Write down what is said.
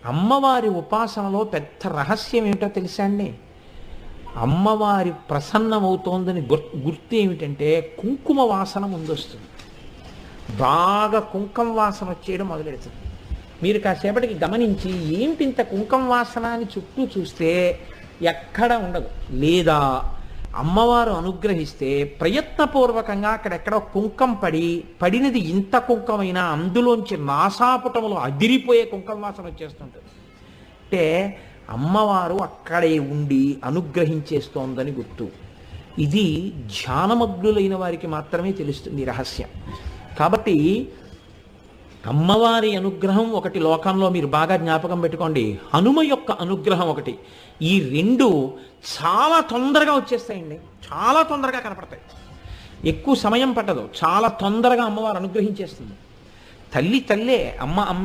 అమ్మవారి ఉపాసనలో పెద్ద రహస్యం ఏమిటో తెలుసా అండి? అమ్మవారి ప్రసన్నమవుతోందని గుర్తు ఏమిటంటే కుంకుమ వాసన ముందొస్తుంది. బాగా కుంకుమ వాసన వచ్చేయడం మొదలెడుతుంది. మీరు కాసేపటికి గమనించి ఏమిటి ఇంత కుంకుమ వాసన అని చుట్టూ చూస్తే ఎక్కడ ఉండదు. లేదా అమ్మవారు అనుగ్రహిస్తే ప్రయత్నపూర్వకంగా అక్కడెక్కడో కుంకం పడినది ఇంత కుంకమైనా అందులోంచి నాసాపుటములు అదిరిపోయే కుంకుమ వాసన వచ్చేస్తుంటుంది. అంటే అమ్మవారు అక్కడే ఉండి అనుగ్రహించేస్తోందని గుర్తు. ఇది ధ్యానమగ్నులైన వారికి మాత్రమే తెలుస్తుంది ఈ రహస్యం. కాబట్టి అమ్మవారి అనుగ్రహం ఒకటి లోకంలో మీరు బాగా జ్ఞాపకం పెట్టుకోండి, హనుమ యొక్క అనుగ్రహం ఒకటి. ఈ రెండు చాలా తొందరగా వచ్చేస్తాయండి, చాలా తొందరగా కనపడతాయి. ఎక్కువ సమయం పట్టదు, చాలా తొందరగా అమ్మవారు అనుగ్రహించేస్తుంది. తల్లి తల్లే, అమ్మ అమ్మే.